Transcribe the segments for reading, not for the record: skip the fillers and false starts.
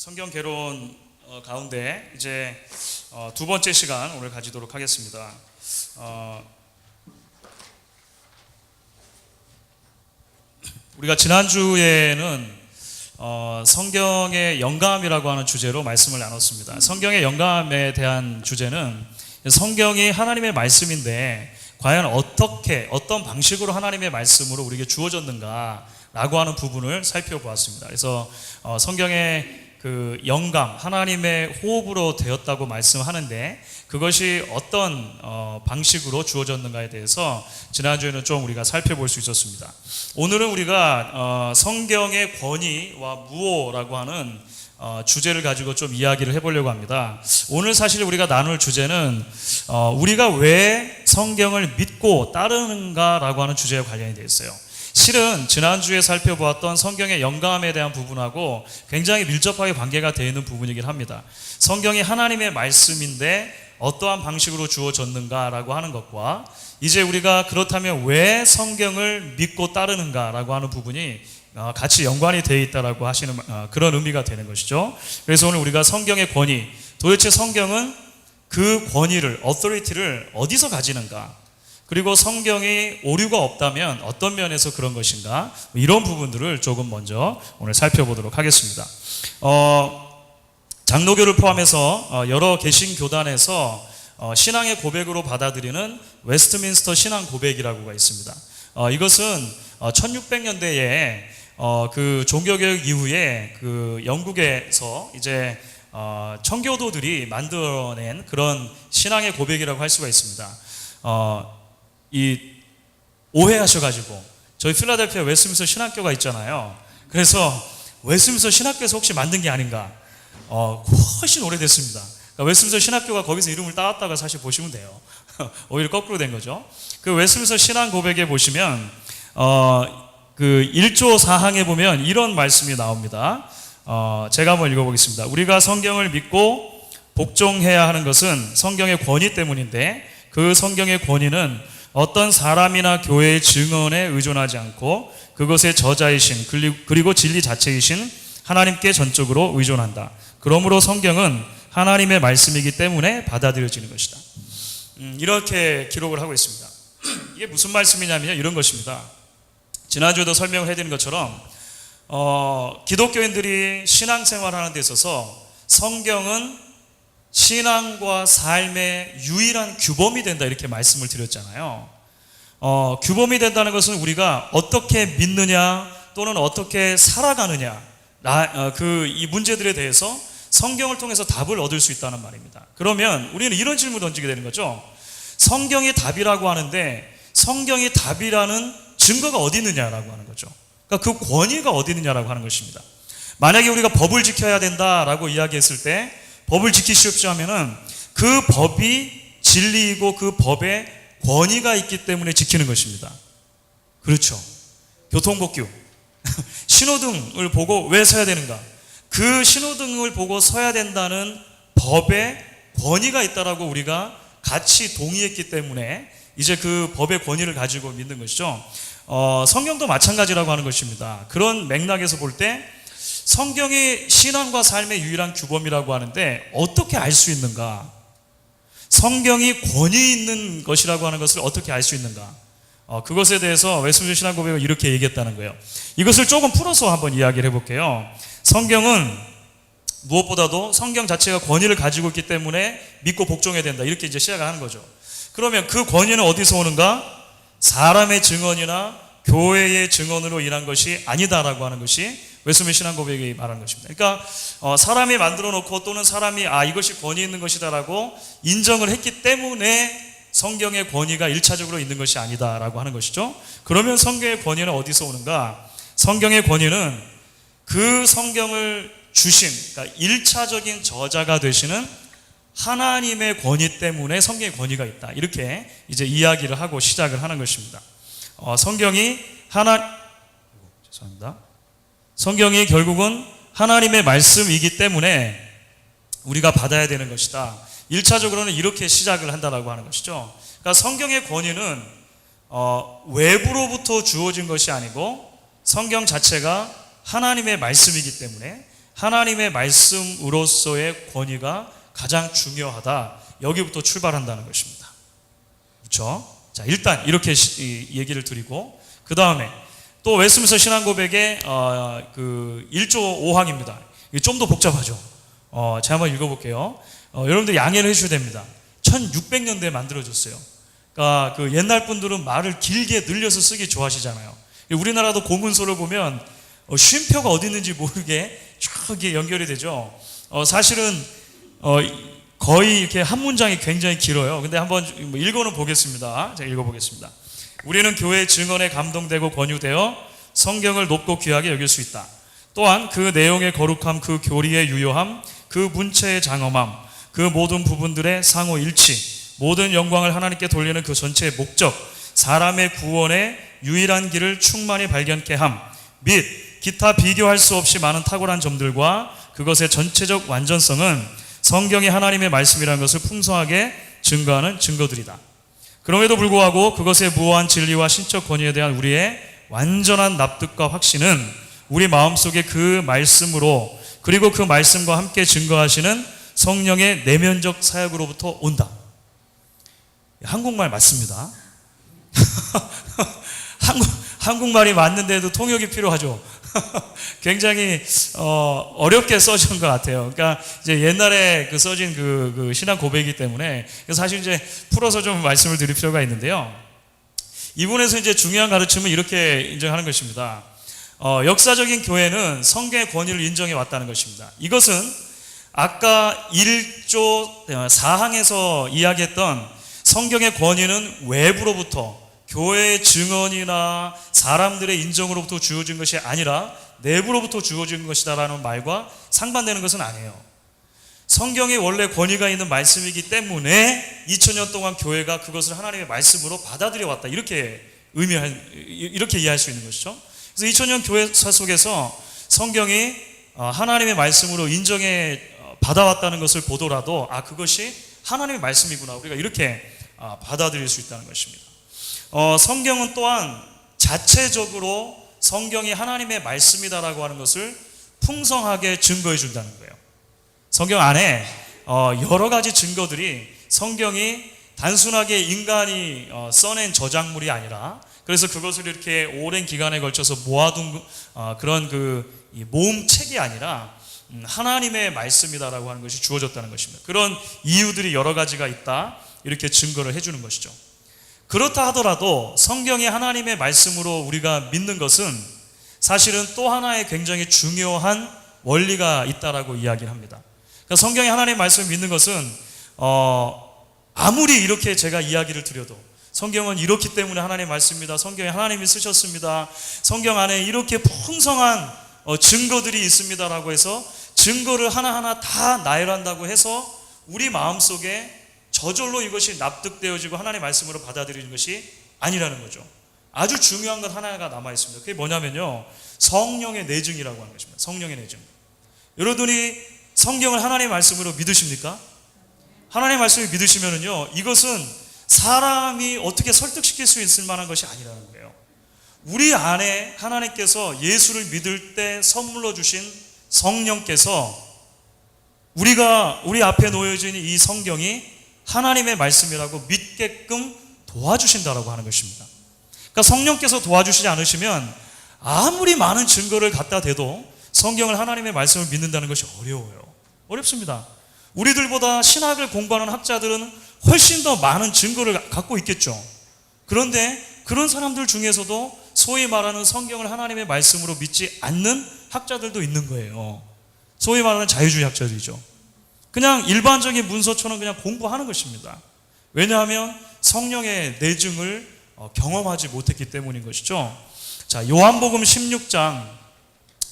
성경 개론 가운데 이제 두 번째 시간 오늘 가지도록 하겠습니다. 우리가 지난주에는 성경의 영감이라고 하는 주제로 말씀을 나눴습니다. 성경의 영감에 대한 주제는 성경이 하나님의 말씀인데 과연 어떤 방식으로 하나님의 말씀으로 우리에게 주어졌는가 라고 하는 부분을 살펴보았습니다. 그래서 성경의 그 영감, 하나님의 호흡으로 되었다고 말씀하는데 그것이 어떤 방식으로 주어졌는가에 대해서 지난주에는 좀 우리가 살펴볼 수 있었습니다. 오늘은 우리가 성경의 권위와 무오라고 하는 주제를 가지고 좀 이야기를 해보려고 합니다. 오늘 사실 우리가 나눌 주제는 우리가 왜 성경을 믿고 따르는가라고 하는 주제와 관련이 되어 있어요. 실은 지난주에 살펴보았던 성경의 영감에 대한 부분하고 굉장히 밀접하게 관계가 되어 있는 부분이긴 합니다. 성경이 하나님의 말씀인데 어떠한 방식으로 주어졌는가라고 하는 것과 이제 우리가 그렇다면 왜 성경을 믿고 따르는가라고 하는 부분이 같이 연관이 되어 있다라고 하시는 그런 의미가 되는 것이죠. 그래서 오늘 우리가 성경의 권위, 도대체 성경은 그 권위를, authority를 어디서 가지는가? 그리고 성경이 오류가 없다면 어떤 면에서 그런 것인가? 이런 부분들을 조금 먼저 오늘 살펴보도록 하겠습니다. 장로교를 포함해서 여러 개신교단에서 신앙의 고백으로 받아들이는 웨스트민스터 신앙 고백이라고가 있습니다. 이것은 1600년대에 그 종교개혁 이후에 그 영국에서 이제 청교도들이 만들어낸 그런 신앙의 고백이라고 할 수가 있습니다. 오해하셔가지고 저희 필라델피아 웨스트민스터 신학교가 있잖아요. 그래서 웨스트민스터 신학교에서 혹시 만든 게 아닌가? 훨씬 오래됐습니다. 그러니까 웨스트민스터 신학교가 거기서 이름을 따왔다가 사실 보시면 돼요. 오히려 거꾸로 된 거죠. 그 웨스트민스터 신앙 고백에 보시면 그 1조 4항에 보면 이런 말씀이 나옵니다. 제가 한번 읽어보겠습니다. 우리가 성경을 믿고 복종해야 하는 것은 성경의 권위 때문인데 그 성경의 권위는 어떤 사람이나 교회의 증언에 의존하지 않고 그것의 저자이신 그리고 진리 자체이신 하나님께 전적으로 의존한다. 그러므로 성경은 하나님의 말씀이기 때문에 받아들여지는 것이다. 이렇게 기록을 하고 있습니다. 이게 무슨 말씀이냐면요, 이런 것입니다. 지난주에도 설명을 해드린 것처럼 기독교인들이 신앙생활하는 데 있어서 성경은 신앙과 삶의 유일한 규범이 된다 이렇게 말씀을 드렸잖아요. 규범이 된다는 것은 우리가 어떻게 믿느냐 또는 어떻게 살아가느냐 이 문제들에 대해서 성경을 통해서 답을 얻을 수 있다는 말입니다. 그러면 우리는 이런 질문을 던지게 되는 거죠. 성경이 답이라고 하는데 성경이 답이라는 증거가 어디 있느냐라고 하는 거죠. 그러니까 그 권위가 어디 있느냐라고 하는 것입니다. 만약에 우리가 법을 지켜야 된다라고 이야기했을 때 법을 지키십시오 하면은 그 법이 진리이고 그 법에 권위가 있기 때문에 지키는 것입니다. 그렇죠. 교통법규. 신호등을 보고 왜 서야 되는가? 그 신호등을 보고 서야 된다는 법에 권위가 있다라고 우리가 같이 동의했기 때문에 이제 그 법의 권위를 가지고 믿는 것이죠. 성경도 마찬가지라고 하는 것입니다. 그런 맥락에서 볼 때 성경이 신앙과 삶의 유일한 규범이라고 하는데 어떻게 알 수 있는가? 성경이 권위 있는 것이라고 하는 것을 어떻게 알 수 있는가? 그것에 대해서 웨스트민스터 신앙 고백은 이렇게 얘기했다는 거예요. 이것을 조금 풀어서 한번 이야기를 해볼게요. 성경은 무엇보다도 성경 자체가 권위를 가지고 있기 때문에 믿고 복종해야 된다. 이렇게 이제 시작을 하는 거죠. 그러면 그 권위는 어디서 오는가? 사람의 증언이나 교회의 증언으로 인한 것이 아니다라고 하는 것이 웨스트민스터 신앙 고백이 말하는 것입니다. 그러니까 사람이 만들어 놓고 또는 사람이 이것이 권위 있는 것이다라고 인정을 했기 때문에 성경의 권위가 1차적으로 있는 것이 아니다라고 하는 것이죠. 그러면 성경의 권위는 어디서 오는가? 성경의 권위는 그 성경을 주신, 그러니까 1차적인 저자가 되시는 하나님의 권위 때문에 성경의 권위가 있다. 이렇게 이제 이야기를 하고 시작을 하는 것입니다. 성경이 결국은 하나님의 말씀이기 때문에 우리가 받아야 되는 것이다. 1차적으로는 이렇게 시작을 한다라고 하는 것이죠. 그러니까 성경의 권위는 외부로부터 주어진 것이 아니고 성경 자체가 하나님의 말씀이기 때문에 하나님의 말씀으로서의 권위가 가장 중요하다. 여기부터 출발한다는 것입니다. 그렇죠? 자, 일단 이렇게 얘기를 드리고 그 다음에 또 웨스민스터 신앙고백의 그 1조 5항입니다. 이게 좀 더 복잡하죠. 제가 한번 읽어볼게요. 여러분들 양해를 해주셔야 됩니다. 1600년대에 만들어졌어요. 그러니까 그 옛날 분들은 말을 길게 늘려서 쓰기 좋아하시잖아요. 우리나라도 공문서를 보면 쉼표가 어디 있는지 모르게 쭉 연결이 되죠. 사실은 거의 이렇게 한 문장이 굉장히 길어요. 근데 한번 읽어는 보겠습니다. 제가 읽어보겠습니다. 우리는 교회의 증언에 감동되고 권유되어 성경을 높고 귀하게 여길 수 있다. 또한 그 내용의 거룩함, 그 교리의 유효함, 그 문체의 장엄함, 그 모든 부분들의 상호 일치, 모든 영광을 하나님께 돌리는 그 전체의 목적, 사람의 구원의 유일한 길을 충만히 발견케 함, 및 기타 비교할 수 없이 많은 탁월한 점들과 그것의 전체적 완전성은 성경이 하나님의 말씀이라는 것을 풍성하게 증거하는 증거들이다. 그럼에도 불구하고 그것의 무한한 진리와 신적 권위에 대한 우리의 완전한 납득과 확신은 우리 마음속에 그 말씀으로 그리고 그 말씀과 함께 증거하시는 성령의 내면적 사역으로부터 온다. 한국말 맞습니다. 한국말이 맞는데도 통역이 필요하죠. 굉장히 어렵게 써진 것 같아요. 그러니까 이제 옛날에 그 써진 그 신앙 고백이기 때문에 사실 이제 풀어서 좀 말씀을 드릴 필요가 있는데요. 이분에서 이제 중요한 가르침은 이렇게 인정하는 것입니다. 역사적인 교회는 성경의 권위를 인정해 왔다는 것입니다. 이것은 아까 1조 4항에서 이야기했던 성경의 권위는 외부로부터 교회의 증언이나 사람들의 인정으로부터 주어진 것이 아니라 내부로부터 주어진 것이다라는 말과 상반되는 것은 아니에요. 성경에 원래 권위가 있는 말씀이기 때문에 2000년 동안 교회가 그것을 하나님의 말씀으로 받아들여 왔다. 이렇게 이해할 수 있는 것이죠. 그래서 2000년 교회사 속에서 성경이 하나님의 말씀으로 인정해 받아왔다는 것을 보더라도 그것이 하나님의 말씀이구나. 우리가 이렇게 받아들일 수 있다는 것입니다. 성경은 또한 자체적으로 성경이 하나님의 말씀이다라고 하는 것을 풍성하게 증거해 준다는 거예요. 성경 안에 여러 가지 증거들이 성경이 단순하게 인간이 써낸 저작물이 아니라 그래서 그것을 이렇게 오랜 기간에 걸쳐서 모아둔 그런 그 모음책이 아니라 하나님의 말씀이다라고 하는 것이 주어졌다는 것입니다. 그런 이유들이 여러 가지가 있다 이렇게 증거를 해주는 것이죠. 그렇다 하더라도 성경이 하나님의 말씀으로 우리가 믿는 것은 사실은 또 하나의 굉장히 중요한 원리가 있다라고 이야기를 합니다. 그러니까 성경이 하나님의 말씀을 믿는 것은 아무리 이렇게 제가 이야기를 드려도 성경은 이렇기 때문에 하나님의 말씀입니다. 성경에 하나님이 쓰셨습니다. 성경 안에 이렇게 풍성한 증거들이 있습니다라고 해서 증거를 하나하나 다 나열한다고 해서 우리 마음속에 저절로 이것이 납득되어지고 하나님의 말씀으로 받아들이는 것이 아니라는 거죠. 아주 중요한 것 하나가 남아있습니다. 그게 뭐냐면요, 성령의 내증이라고 하는 것입니다. 성령의 내증. 여러분이 성경을 하나님의 말씀으로 믿으십니까? 하나님의 말씀을 믿으시면은요, 이것은 사람이 어떻게 설득시킬 수 있을 만한 것이 아니라는 거예요. 우리 안에 하나님께서 예수를 믿을 때 선물로 주신 성령께서 우리 앞에 놓여진 이 성경이 하나님의 말씀이라고 믿게끔 도와주신다라고 하는 것입니다. 그러니까 성령께서 도와주시지 않으시면 아무리 많은 증거를 갖다 대도 성경을 하나님의 말씀을 믿는다는 것이 어려워요. 어렵습니다. 우리들보다 신학을 공부하는 학자들은 훨씬 더 많은 증거를 갖고 있겠죠. 그런데 그런 사람들 중에서도 소위 말하는 성경을 하나님의 말씀으로 믿지 않는 학자들도 있는 거예요. 소위 말하는 자유주의 학자들이죠. 그냥 일반적인 문서처럼 그냥 공부하는 것입니다. 왜냐하면 성령의 내증을 경험하지 못했기 때문인 것이죠. 자, 요한복음 16장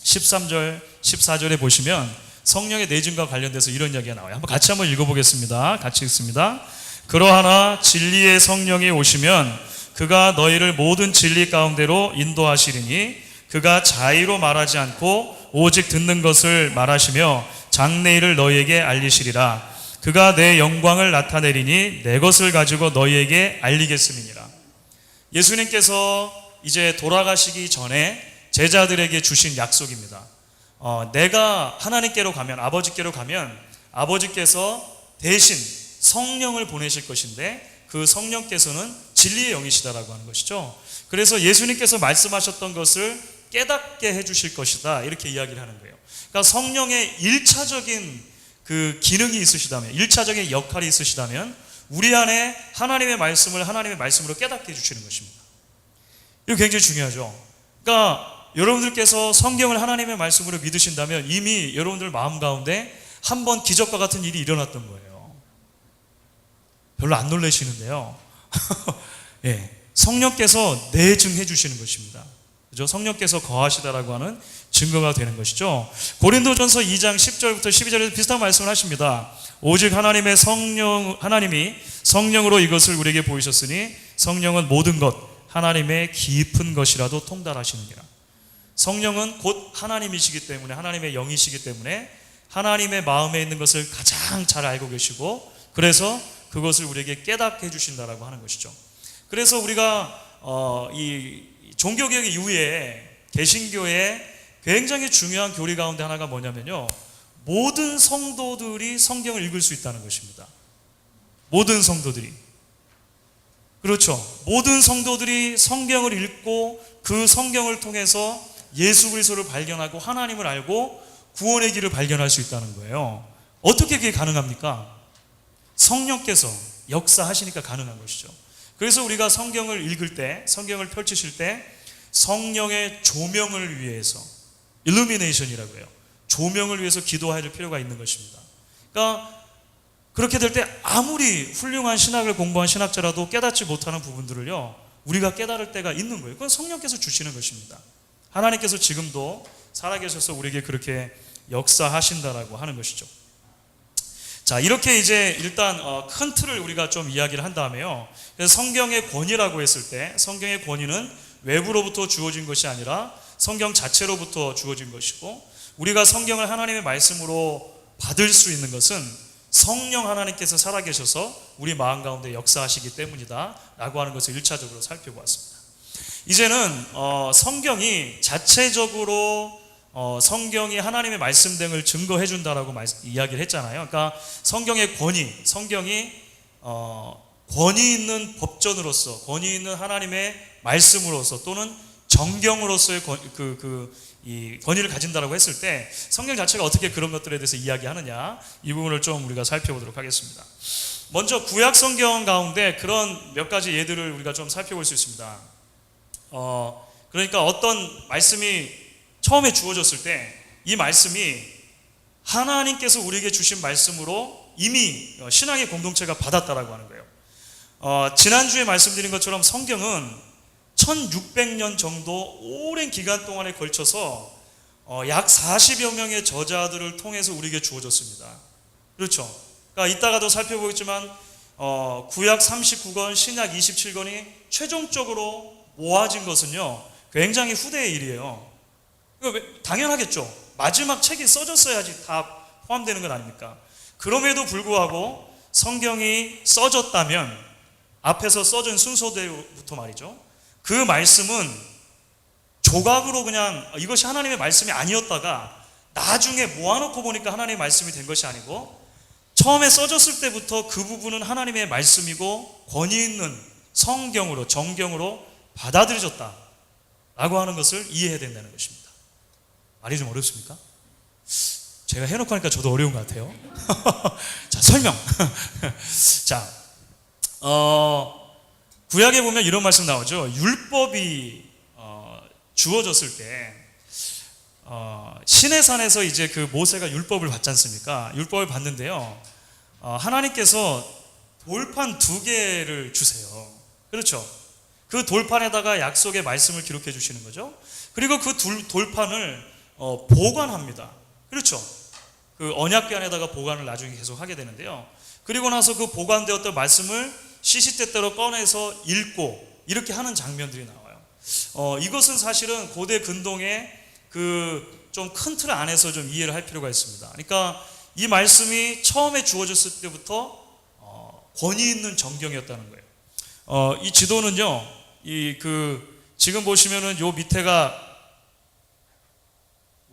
13절 14절에 보시면 성령의 내증과 관련돼서 이런 이야기가 나와요. 같이 한번 읽어보겠습니다. 같이 읽습니다. 그러하나 진리의 성령이 오시면 그가 너희를 모든 진리 가운데로 인도하시리니 그가 자의로 말하지 않고 오직 듣는 것을 말하시며 장래일을 너희에게 알리시리라. 그가 내 영광을 나타내리니 내 것을 가지고 너희에게 알리겠음이니라. 예수님께서 이제 돌아가시기 전에 제자들에게 주신 약속입니다. 내가 하나님께로 가면, 아버지께로 가면 아버지께서 대신 성령을 보내실 것인데 그 성령께서는 진리의 영이시다라고 하는 것이죠. 그래서 예수님께서 말씀하셨던 것을 깨닫게 해주실 것이다, 이렇게 이야기를 하는 거예요. 그러니까 성령의 1차적인 그 기능이 있으시다면, 1차적인 역할이 있으시다면 우리 안에 하나님의 말씀을 하나님의 말씀으로 깨닫게 해주시는 것입니다. 이거 굉장히 중요하죠. 그러니까 여러분들께서 성경을 하나님의 말씀으로 믿으신다면 이미 여러분들 마음 가운데 한번 기적과 같은 일이 일어났던 거예요. 별로 안 놀라시는데요. 예, 성령께서 내증해 주시는 것입니다. 그죠? 성령께서 거하시다라고 하는 증거가 되는 것이죠. 고린도전서 2장 10절부터 12절에서 비슷한 말씀을 하십니다. 오직 하나님이 성령으로 이것을 우리에게 보이셨으니 성령은 모든 것 하나님의 깊은 것이라도 통달하시느니라. 성령은 곧 하나님이시기 때문에, 하나님의 영이시기 때문에 하나님의 마음에 있는 것을 가장 잘 알고 계시고, 그래서 그것을 우리에게 깨닫게 해주신다라고 하는 것이죠. 그래서 우리가 이 종교개혁 이후에 개신교의 굉장히 중요한 교리 가운데 하나가 뭐냐면요, 모든 성도들이 성경을 읽을 수 있다는 것입니다. 모든 성도들이, 그렇죠, 모든 성도들이 성경을 읽고 그 성경을 통해서 예수 그리스도를 발견하고 하나님을 알고 구원의 길을 발견할 수 있다는 거예요. 어떻게 그게 가능합니까? 성령께서 역사하시니까 가능한 것이죠. 그래서 우리가 성경을 읽을 때, 성경을 펼치실 때 성령의 조명을 위해서, 일루미네이션이라고 해요, 조명을 위해서 기도해야 할 필요가 있는 것입니다. 그러니까 그렇게 될 때 아무리 훌륭한 신학을 공부한 신학자라도 깨닫지 못하는 부분들을요, 우리가 깨달을 때가 있는 거예요. 그건 성령께서 주시는 것입니다. 하나님께서 지금도 살아계셔서 우리에게 그렇게 역사하신다라고 하는 것이죠. 자, 이렇게 이제 일단 큰 틀을 우리가 좀 이야기를 한 다음에요, 그래서 성경의 권위라고 했을 때, 성경의 권위는 외부로부터 주어진 것이 아니라 성경 자체로부터 주어진 것이고, 우리가 성경을 하나님의 말씀으로 받을 수 있는 것은 성령 하나님께서 살아계셔서 우리 마음 가운데 역사하시기 때문이다 라고 하는 것을 1차적으로 살펴보았습니다. 이제는 성경이 자체적으로 성경이 하나님의 말씀 등을 증거해 준다라고 이야기를 했잖아요. 그러니까 성경의 권위, 성경이 권위 있는 법전으로서, 권위 있는 하나님의 말씀으로서 또는 정경으로서의 이 권위를 가진다라고 했을 때 성경 자체가 어떻게 그런 것들에 대해서 이야기하느냐, 이 부분을 좀 우리가 살펴보도록 하겠습니다. 먼저 구약 성경 가운데 그런 몇 가지 예들을 우리가 좀 살펴볼 수 있습니다. 그러니까 어떤 말씀이 처음에 주어졌을 때 이 말씀이 하나님께서 우리에게 주신 말씀으로 이미 신앙의 공동체가 받았다라고 하는 거예요. 지난주에 말씀드린 것처럼 성경은 1600년 정도 오랜 기간 동안에 걸쳐서 약 40여 명의 저자들을 통해서 우리에게 주어졌습니다. 그렇죠. 그러니까 이따가도 살펴보겠지만 구약 39권, 신약 27권이 최종적으로 모아진 것은요, 굉장히 후대의 일이에요. 당연하겠죠. 마지막 책이 써졌어야지 다 포함되는 건 아닙니까? 그럼에도 불구하고 성경이 써졌다면 앞에서 써진 순서대로부터 말이죠, 그 말씀은 조각으로 그냥 이것이 하나님의 말씀이 아니었다가 나중에 모아놓고 보니까 하나님의 말씀이 된 것이 아니고, 처음에 써졌을 때부터 그 부분은 하나님의 말씀이고 권위 있는 성경으로, 정경으로 받아들여졌다 라고 하는 것을 이해해야 된다는 것입니다. 말이 좀 어렵습니까? 제가 해놓고 하니까 저도 어려운 것 같아요. 자, 설명. 자, 구약에 보면 이런 말씀 나오죠. 율법이 주어졌을 때 시내산에서 이제 그 모세가 율법을 받지 않습니까? 율법을 받는데요, 하나님께서 돌판 2개를 주세요. 그렇죠. 그 돌판에다가 약속의 말씀을 기록해 주시는 거죠. 그리고 그 돌판을 보관합니다. 그렇죠. 그 언약궤 안에다가 보관을 나중에 계속 하게 되는데요, 그리고 나서 그 보관되었던 말씀을 시시때때로 꺼내서 읽고 이렇게 하는 장면들이 나와요. 이것은 사실은 고대 근동의 그 좀 큰 틀 안에서 좀 이해를 할 필요가 있습니다. 그러니까 이 말씀이 처음에 주어졌을 때부터 권위 있는 정경이었다는 거예요. 이 지도는요, 지금 보시면은 요 밑에가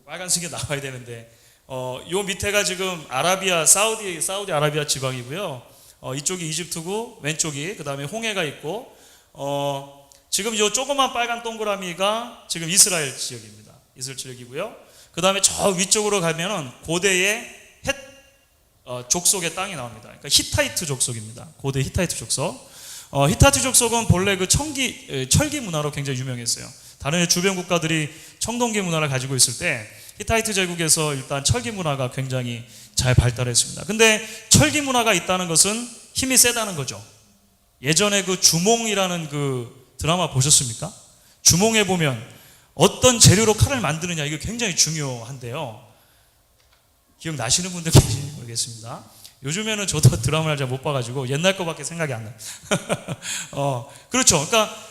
빨간색이 나와야 되는데 요 밑에가 지금 사우디 아라비아 지방이고요. 이쪽이 이집트고 왼쪽이 그다음에 홍해가 있고 지금 요 조그만 빨간 동그라미가 지금 이스라엘 지역입니다. 이스라엘 지역이고요. 그다음에 저 위쪽으로 가면은 고대의 족속의 땅이 나옵니다. 그러니까 히타이트 족속입니다. 고대 히타이트 족속. 히타이트 족속은 본래 그 철기 문화로 굉장히 유명했어요. 다른 주변 국가들이 청동기 문화를 가지고 있을 때 히타이트 제국에서 일단 철기 문화가 굉장히 잘 발달했습니다. 근데 철기 문화가 있다는 것은 힘이 세다는 거죠. 예전에 그 주몽이라는 그 드라마 보셨습니까? 주몽에 보면 어떤 재료로 칼을 만드느냐 이게 굉장히 중요한데요. 기억나시는 분들 계신지 모르겠습니다. 요즘에는 저도 드라마를 잘 못 봐가지고 옛날 거밖에 생각이 안 나요. 그렇죠. 그러니까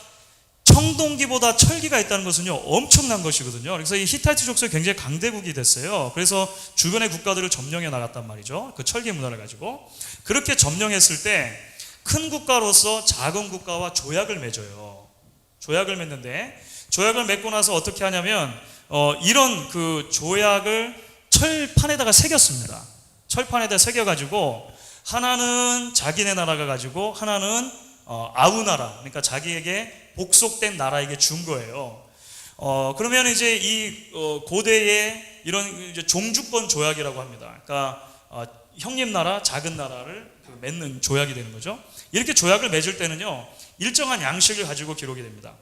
청동기보다 철기가 있다는 것은요 엄청난 것이거든요. 그래서 이 히타이트 족속이 굉장히 강대국이 됐어요. 그래서 주변의 국가들을 점령해 나갔단 말이죠. 그 철기 문화를 가지고. 그렇게 점령했을 때 큰 국가로서 작은 국가와 조약을 맺어요. 조약을 맺는데 조약을 맺고 나서 어떻게 하냐면 이런 그 조약을 철판에다가 새겼습니다. 철판에다 새겨가지고 하나는 자기네 나라가 가지고 하나는 아우 나라, 그러니까 자기에게 복속된 나라에게 준 거예요. 그러면 이제 이 고대의 이런 이제 종주권 조약이라고 합니다. 그러니까 형님 나라, 작은 나라를 맺는 조약이 되는 거죠. 이렇게 조약을 맺을 때는요 일정한 양식을 가지고 기록이 됩니다.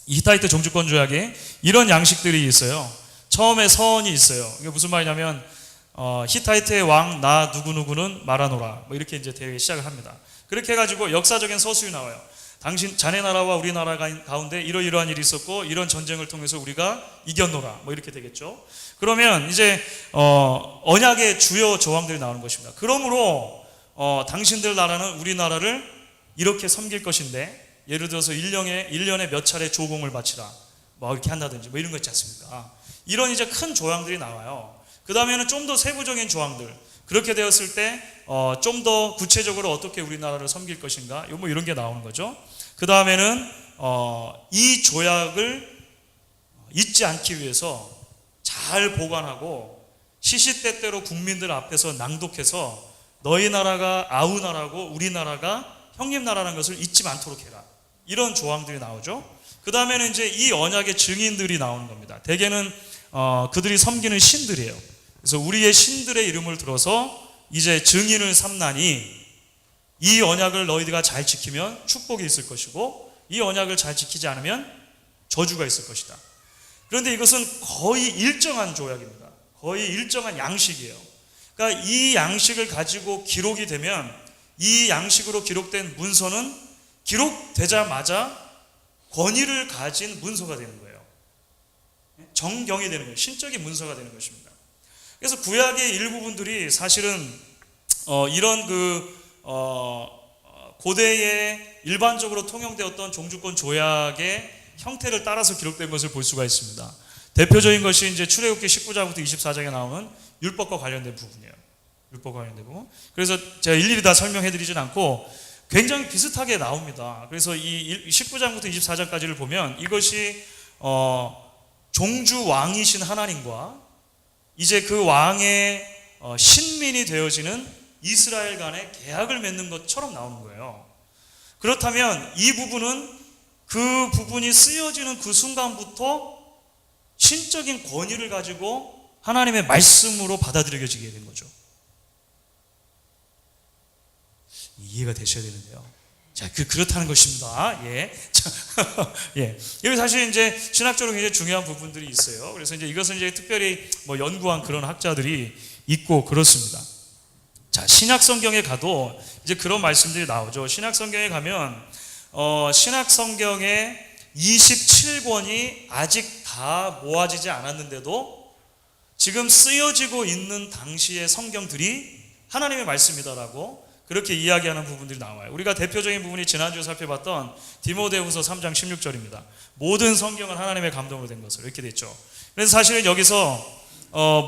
이 히타이트 종주권 조약에 이런 양식들이 있어요. 처음에 서원이 있어요. 이게 무슨 말이냐면 히타이트의 왕 나 누구누구는 말하노라 뭐 이렇게 이제 되게 시작을 합니다. 그렇게 해가지고 역사적인 서술이 나와요. 당신 자네 나라와 우리 나라 가운데 이러이러한 일이 있었고 이런 전쟁을 통해서 우리가 이겼노라 뭐 이렇게 되겠죠. 그러면 이제 언약의 주요 조항들이 나오는 것입니다. 그러므로 당신들 나라는 우리 나라를 이렇게 섬길 것인데 예를 들어서 1년에 몇 차례 조공을 바치라 뭐 이렇게 한다든지 뭐 이런 거 있지 않습니까? 이런 이제 큰 조항들이 나와요. 그 다음에는 좀 더 세부적인 조항들, 그렇게 되었을 때 좀 더 구체적으로 어떻게 우리나라를 섬길 것인가, 뭐 이런 게 나오는 거죠. 그 다음에는 이 조약을 잊지 않기 위해서 잘 보관하고 시시때때로 국민들 앞에서 낭독해서 너희 나라가 아우 나라고 우리 나라가 형님 나라라는 것을 잊지 않도록 해라. 이런 조항들이 나오죠. 그 다음에는 이제 이 언약의 증인들이 나오는 겁니다. 대개는 그들이 섬기는 신들이에요. 그래서 우리의 신들의 이름을 들어서 이제 증인을 삼나니 이 언약을 너희가 잘 지키면 축복이 있을 것이고 이 언약을 잘 지키지 않으면 저주가 있을 것이다. 그런데 이것은 거의 일정한 조약입니다. 거의 일정한 양식이에요. 그러니까 이 양식을 가지고 기록이 되면 이 양식으로 기록된 문서는 기록되자마자 권위를 가진 문서가 되는 거예요. 정경이 되는 거예요. 신적인 문서가 되는 것입니다. 그래서 구약의 일부분들이 사실은 이런 고대의 일반적으로 통용되었던 종주권 조약의 형태를 따라서 기록된 것을 볼 수가 있습니다. 대표적인 것이 이제 출애굽기 19장부터 24장에 나오는 율법과 관련된 부분이에요. 율법과 관련된 부분. 그래서 제가 일일이 다 설명해드리진 않고 굉장히 비슷하게 나옵니다. 그래서 이 19장부터 24장까지를 보면 이것이 종주 왕이신 하나님과 이제 그 왕의 신민이 되어지는 이스라엘 간의 계약을 맺는 것처럼 나오는 거예요. 그렇다면 이 부분은 그 부분이 쓰여지는 그 순간부터 신적인 권위를 가지고 하나님의 말씀으로 받아들여지게 된 거죠. 이해가 되셔야 되는데요. 자, 그렇다는 것입니다. 예. 예. 여기 사실 이제 신학적으로 굉장히 중요한 부분들이 있어요. 그래서 이제 이것은 이제 특별히 뭐 연구한 그런 학자들이 있고 그렇습니다. 자, 신약 성경에 가도 이제 그런 말씀들이 나오죠. 신약 성경에 가면 신약 성경의 27권이 아직 다 모아지지 않았는데도 지금 쓰여지고 있는 당시의 성경들이 하나님의 말씀이다라고 그렇게 이야기하는 부분들이 나와요. 우리가 대표적인 부분이 지난주에 살펴봤던 디모데후서 3장 16절입니다. 모든 성경은 하나님의 감동으로 된 것을 이렇게 됐죠. 그래서 사실은 여기서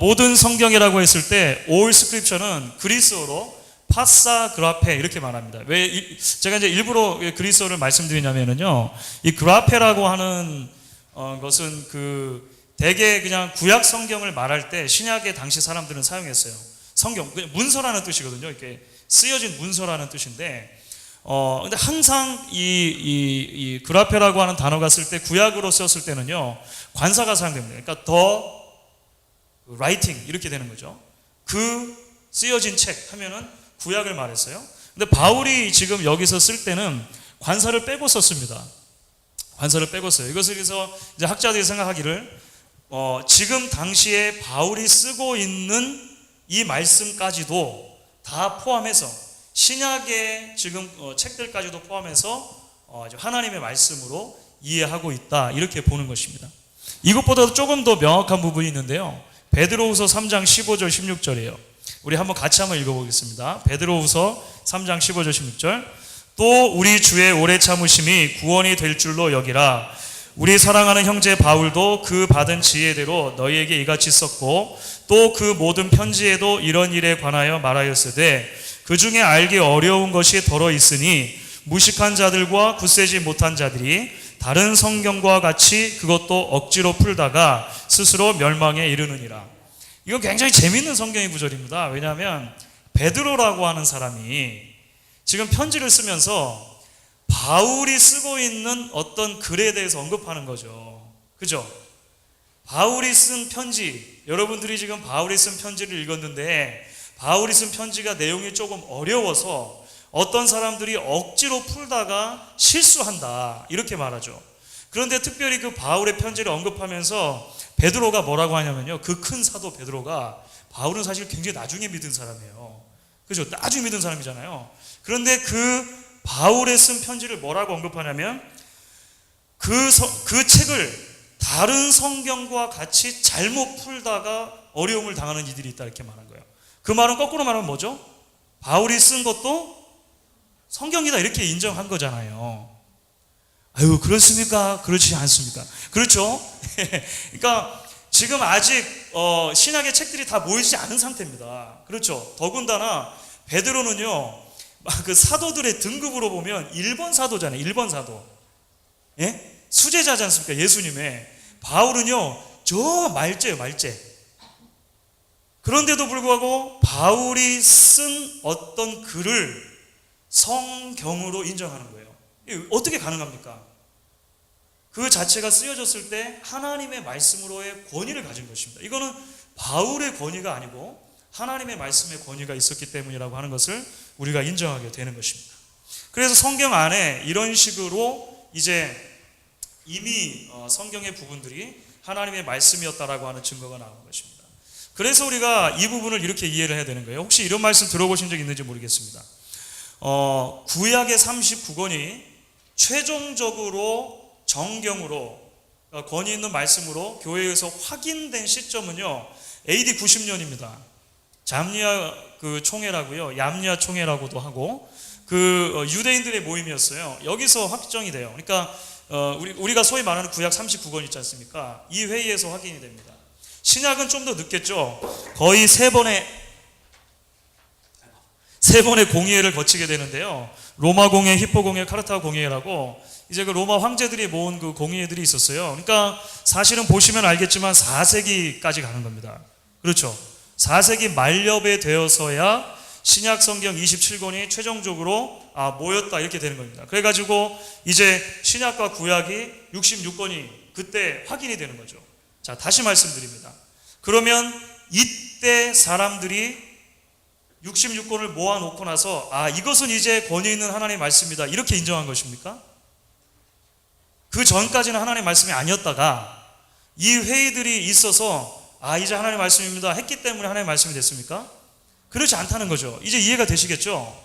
모든 성경이라고 했을 때 all scripture는 그리스어로 파사 그라페 이렇게 말합니다. 왜 제가 이제 일부러 그리스어를 말씀드리냐면요, 이 그라페라고 하는 것은 그 대개 그냥 구약 성경을 말할 때 신약의 당시 사람들은 사용했어요. 성경, 문서라는 뜻이거든요. 이렇게 쓰여진 문서라는 뜻인데, 근데 항상 이 그라페라고 하는 단어가 쓸 때 구약으로 썼을 때는요, 관사가 사용됩니다. 그러니까 더 라이팅 이렇게 되는 거죠. 그 쓰여진 책 하면은 구약을 말했어요. 근데 바울이 지금 여기서 쓸 때는 관사를 빼고 썼습니다. 관사를 빼고 써요. 이것을 해서 이제 학자들이 생각하기를 지금 당시에 바울이 쓰고 있는 이 말씀까지도 다 포함해서 신약의 지금 책들까지도 포함해서 하나님의 말씀으로 이해하고 있다 이렇게 보는 것입니다. 이것보다도 조금 더 명확한 부분이 있는데요. 베드로후서 3장 15절 16절이에요. 우리 한번 같이 한번 읽어보겠습니다. 베드로후서 3장 15절 16절. 또 우리 주의 오래 참으심이 구원이 될 줄로 여기라. 우리 사랑하는 형제 바울도 그 받은 지혜대로 너희에게 이같이 썼고 또 그 모든 편지에도 이런 일에 관하여 말하였으되 그 중에 알기 어려운 것이 덜어 있으니 무식한 자들과 굳세지 못한 자들이 다른 성경과 같이 그것도 억지로 풀다가 스스로 멸망에 이르느니라. 이건 굉장히 재미있는 성경의 구절입니다. 왜냐하면 베드로라고 하는 사람이 지금 편지를 쓰면서 바울이 쓰고 있는 어떤 글에 대해서 언급하는 거죠. 그죠? 바울이 쓴 편지, 여러분들이 지금 바울이 쓴 편지를 읽었는데 바울이 쓴 편지가 내용이 조금 어려워서 어떤 사람들이 억지로 풀다가 실수한다 이렇게 말하죠. 그런데 특별히 그 바울의 편지를 언급하면서 베드로가 뭐라고 하냐면요, 그 큰 사도 베드로가 바울은 사실 굉장히 나중에 믿은 사람이에요. 그죠? 나중에 믿은 사람이잖아요. 그런데 그 바울의 쓴 편지를 뭐라고 언급하냐면 그 책을 다른 성경과 같이 잘못 풀다가 어려움을 당하는 이들이 있다 이렇게 말한 거예요. 그 말은 거꾸로 말하면 뭐죠? 바울이 쓴 것도 성경이다 이렇게 인정한 거잖아요. 아유, 그렇습니까? 그렇지 않습니까? 그렇죠? 그러니까 지금 아직 신약의 책들이 다 모이지 않은 상태입니다. 그렇죠? 더군다나 베드로는요, 그 사도들의 등급으로 보면 1번 사도잖아요. 1번 사도. 예? 수제자지 않습니까? 예수님의. 바울은요, 저 말째예요, 말째. 그런데도 불구하고 바울이 쓴 어떤 글을 성경으로 인정하는 거예요. 어떻게 가능합니까? 그 자체가 쓰여졌을 때 하나님의 말씀으로의 권위를 가진 것입니다. 이거는 바울의 권위가 아니고 하나님의 말씀의 권위가 있었기 때문이라고 하는 것을 우리가 인정하게 되는 것입니다. 그래서 성경 안에 이런 식으로 이제 이미 성경의 부분들이 하나님의 말씀이었다라고 하는 증거가 나오는 것입니다. 그래서 우리가 이 부분을 이렇게 이해를 해야 되는 거예요. 혹시 이런 말씀 들어보신 적 있는지 모르겠습니다. 구약의 39권이 최종적으로 정경으로 권위 있는 말씀으로 교회에서 확인된 시점은요, AD 90년입니다. 잠리아 그 총회라고요, 얌리아 총회라고도 하고 그 유대인들의 모임이었어요. 여기서 확정이 돼요. 그러니까 우리가 소위 말하는 구약 39권 있지 않습니까? 이 회의에서 확인이 됩니다. 신약은 좀 더 늦겠죠. 거의 세 번의 공의회를 거치게 되는데요. 로마 공회, 히포 공회, 카르타고 공회라고 이제 그 로마 황제들이 모은 그 공의회들이 있었어요. 그러니까 사실은 보시면 알겠지만 4세기까지 가는 겁니다. 그렇죠? 4세기 말엽에 되어서야 신약 성경 27권이 최종적으로 모였다 이렇게 되는 겁니다. 그래가지고 이제 신약과 구약이 66권이 그때 확인이 되는 거죠. 자, 다시 말씀드립니다. 그러면 이때 사람들이 66권을 모아놓고 나서 이것은 이제 권위 있는 하나님의 말씀이다 이렇게 인정한 것입니까? 그 전까지는 하나님의 말씀이 아니었다가 이 회의들이 있어서 이제 하나님의 말씀입니다 했기 때문에 하나님의 말씀이 됐습니까? 그렇지 않다는 거죠. 이제 이해가 되시겠죠?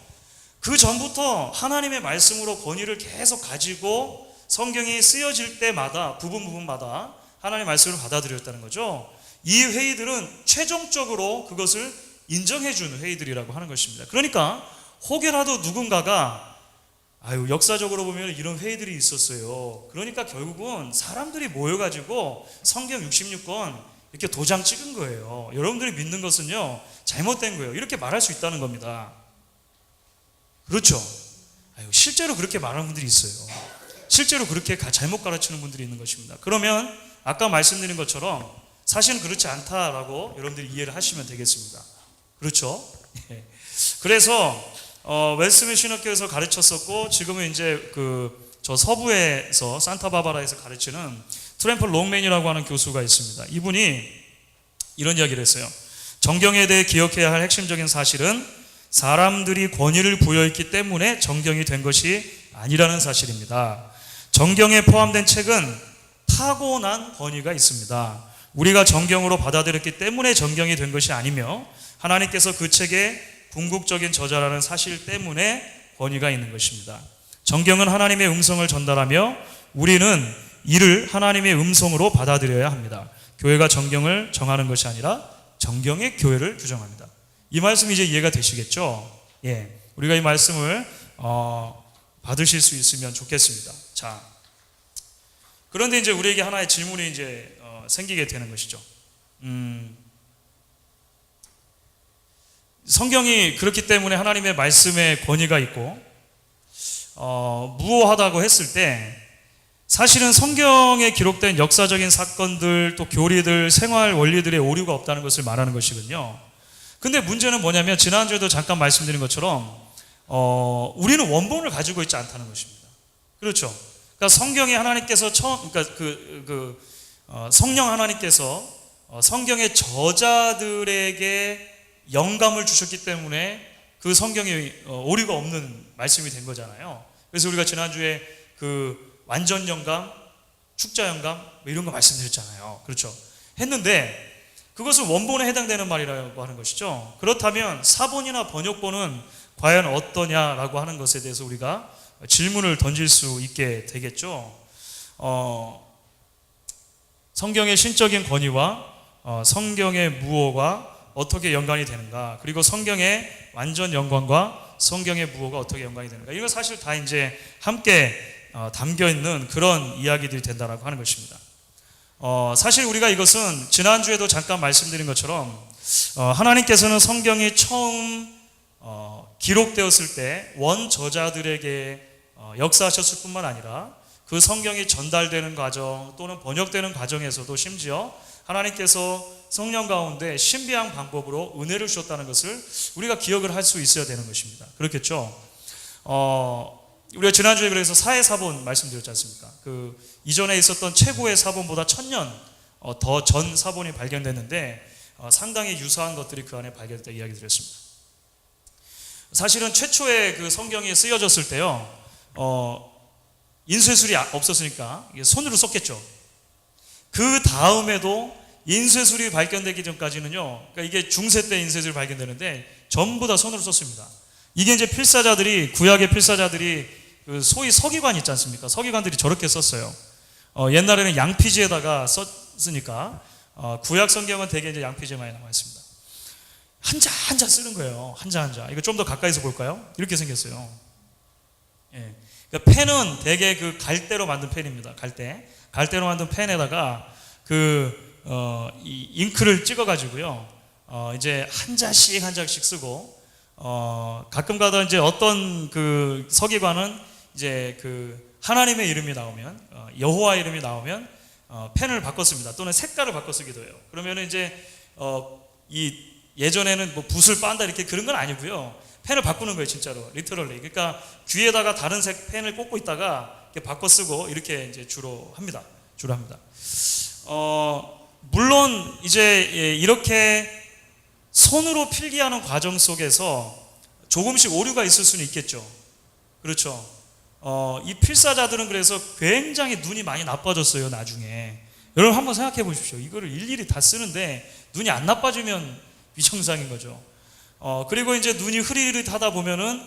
그 전부터 하나님의 말씀으로 권위를 계속 가지고 성경이 쓰여질 때마다 부분마다 하나님의 말씀을 받아들였다는 거죠. 이 회의들은 최종적으로 그것을 인정해 주는 회의들이라고 하는 것입니다. 그러니까 혹여라도 누군가가 역사적으로 보면 이런 회의들이 있었어요. 그러니까 결국은 사람들이 모여가지고 성경 66권 이렇게 도장 찍은 거예요. 여러분들이 믿는 것은요, 잘못된 거예요. 이렇게 말할 수 있다는 겁니다. 그렇죠? 실제로 그렇게 말하는 분들이 있어요. 실제로 그렇게 잘못 가르치는 분들이 있는 것입니다. 그러면 아까 말씀드린 것처럼 사실은 그렇지 않다라고 여러분들이 이해를 하시면 되겠습니다. 그렇죠? 그래서 웨스트민스터 신학교에서 가르쳤었고 지금은 이제 저 서부에서 산타바바라에서 가르치는 트램플 롱맨이라고 하는 교수가 있습니다. 이분이 이런 이야기를 했어요. 정경에 대해 기억해야 할 핵심적인 사실은 사람들이 권위를 부여했기 때문에 정경이 된 것이 아니라는 사실입니다. 정경에 포함된 책은 타고난 권위가 있습니다. 우리가 정경으로 받아들였기 때문에 정경이 된 것이 아니며 하나님께서 그 책의 궁극적인 저자라는 사실 때문에 권위가 있는 것입니다. 정경은 하나님의 음성을 전달하며 우리는 이를 하나님의 음성으로 받아들여야 합니다. 교회가 정경을 정하는 것이 아니라 정경의 교회를 규정합니다. 이 말씀이 이제 이해가 되시겠죠? 예, 우리가 이 말씀을 받으실 수 있으면 좋겠습니다. 자, 그런데 이제 우리에게 하나의 질문이 이제 생기게 되는 것이죠. 성경이 그렇기 때문에 하나님의 말씀에 권위가 있고 무효하다고 했을 때 사실은 성경에 기록된 역사적인 사건들 또 교리들 생활 원리들의 오류가 없다는 것을 말하는 것이군요. 근데 문제는 뭐냐면 지난주에도 잠깐 말씀드린 것처럼 우리는 원본을 가지고 있지 않다는 것입니다. 그렇죠? 그러니까 성경에 하나님께서 성령 하나님께서 성경의 저자들에게 영감을 주셨기 때문에 그 성경에 오류가 없는 말씀이 된 거잖아요. 그래서 우리가 지난주에 완전 영감, 축자 영감 뭐 이런 거 말씀드렸잖아요. 그렇죠? 했는데 그것은 원본에 해당되는 말이라고 하는 것이죠. 그렇다면 사본이나 번역본은 과연 어떠냐라고 하는 것에 대해서 우리가 질문을 던질 수 있게 되겠죠. 성경의 신적인 권위와 성경의 무효가 어떻게 연관이 되는가, 그리고 성경의 완전 영광과 성경의 무효가 어떻게 연관이 되는가, 이거 사실 다 이제 함께 담겨 있는 그런 이야기들이 된다라고 하는 것입니다. 사실 우리가 이것은 지난주에도 잠깐 말씀드린 것처럼 하나님께서는 성경이 처음 기록되었을 때 원저자들에게 역사하셨을 뿐만 아니라 그 성경이 전달되는 과정 또는 번역되는 과정에서도 심지어 하나님께서 성령 가운데 신비한 방법으로 은혜를 주셨다는 것을 우리가 기억을 할 수 있어야 되는 것입니다. 그렇겠죠? 우리가 지난주에 그래서 사해사본 말씀드렸지 않습니까? 이전에 있었던 최고의 사본보다 1000년 더 전 사본이 발견됐는데 상당히 유사한 것들이 그 안에 발견됐다 이야기 드렸습니다. 사실은 최초의 성경이 쓰여졌을 때요, 인쇄술이 없었으니까 손으로 썼겠죠. 그 다음에도 인쇄술이 발견되기 전까지는요, 그러니까 이게 중세 때 인쇄술이 발견되는데 전부 다 손으로 썼습니다. 이게 이제 구약의 필사자들이 소위 서기관 있지 않습니까? 서기관들이 저렇게 썼어요. 옛날에는 양피지에다가 썼으니까 구약 성경은 대개 이제 양피지에 많이 남아 있습니다. 한자 한자 쓰는 거예요. 한자 한자. 이거 좀 더 가까이서 볼까요? 이렇게 생겼어요. 예. 그러니까 펜은 대개 갈대로 만든 펜입니다. 갈대로 만든 펜에다가 이 잉크를 찍어가지고요. 이제 한자씩 한자씩 쓰고 가끔가다 이제 어떤 서기관은 이제 하나님의 이름이 나오면 여호와 이름이 나오면 펜을 바꿨습니다. 또는 색깔을 바꿔 쓰기도 해요. 그러면은 이제 예전에는 뭐 붓을 빤다 이렇게 그런 건 아니고요. 펜을 바꾸는 거예요, 진짜로. 리터럴리. 그러니까 귀에다가 다른 색 펜을 꽂고 있다가 이렇게 바꿔 쓰고 이렇게 이제 주로 합니다. 물론 이제 이렇게 손으로 필기하는 과정 속에서 조금씩 오류가 있을 수는 있겠죠. 그렇죠. 이 필사자들은 그래서 굉장히 눈이 많이 나빠졌어요, 나중에. 여러분 한번 생각해 보십시오. 이거를 일일이 다 쓰는데 눈이 안 나빠지면 비정상인 거죠. 그리고 이제 눈이 흐릿흐릿하다 보면은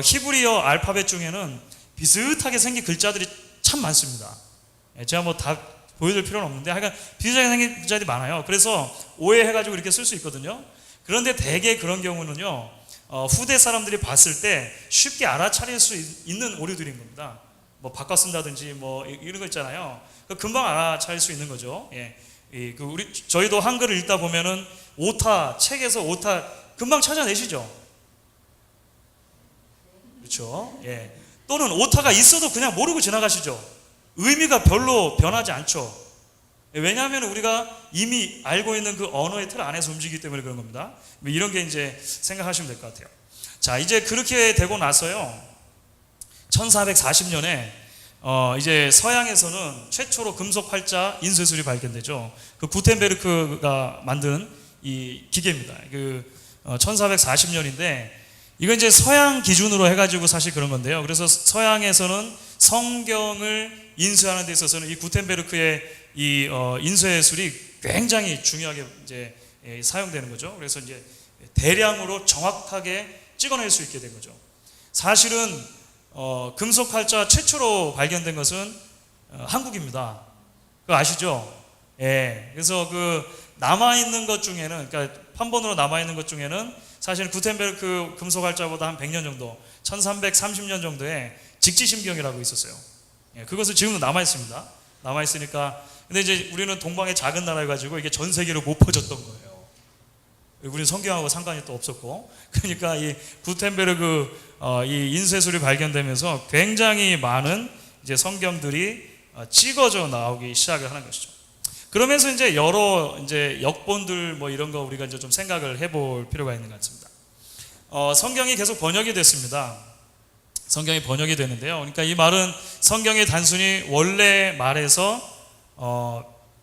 히브리어 알파벳 중에는 비슷하게 생긴 글자들이 참 많습니다. 제가 뭐 다 보여드릴 필요는 없는데 하여간 비슷하게 생긴 글자들이 많아요. 그래서 오해해가지고 이렇게 쓸 수 있거든요. 그런데 대개 그런 경우는요, 후대 사람들이 봤을 때 쉽게 알아차릴 수 있는 오류들인 겁니다. 뭐 바꿔 쓴다든지 뭐 이런 거 있잖아요. 금방 알아차릴 수 있는 거죠. 예. 저희도 한글을 읽다 보면은 오타, 책에서 오타 금방 찾아내시죠. 그렇죠. 예. 또는 오타가 있어도 그냥 모르고 지나가시죠. 의미가 별로 변하지 않죠. 왜냐하면 우리가 이미 알고 있는 그 언어의 틀 안에서 움직이기 때문에 그런 겁니다. 이런 게 이제 생각하시면 될 것 같아요. 자, 이제 그렇게 되고 나서요, 1440년에 이제 서양에서는 최초로 금속 활자 인쇄술이 발견되죠. 그 구텐베르크가 만든 이 기계입니다. 1440년인데 이건 이제 서양 기준으로 해가지고 사실 그런 건데요. 그래서 서양에서는 성경을 인쇄하는 데 있어서는 이 구텐베르크의 이 인쇄술이 굉장히 중요하게 이제 사용되는 거죠. 그래서 이제 대량으로 정확하게 찍어낼 수 있게 된 거죠. 사실은 금속 활자 최초로 발견된 것은 한국입니다. 그거 아시죠? 예. 그래서 그 남아있는 것 중에는, 그러니까 판본으로 남아있는 것 중에는 사실 구텐베르크 금속 활자보다 한 100년 정도, 1330년 정도의 직지심경이라고 있었어요. 예. 그것은 지금도 남아있습니다. 남아있으니까. 근데 이제 우리는 동방의 작은 나라여가지고 이게 전 세계로 못 퍼졌던 거예요. 우리는 성경하고 상관이 또 없었고, 그러니까 이 구텐베르크 이 인쇄술이 발견되면서 굉장히 많은 이제 성경들이 찍어져 나오기 시작을 하는 것이죠. 그러면서 이제 여러 이제 역본들 뭐 이런 거 우리가 이제 좀 생각을 해볼 필요가 있는 것 같습니다. 성경이 계속 번역이 됐습니다. 성경이 번역이 되는데요. 그러니까 이 말은 성경이 단순히 원래 말에서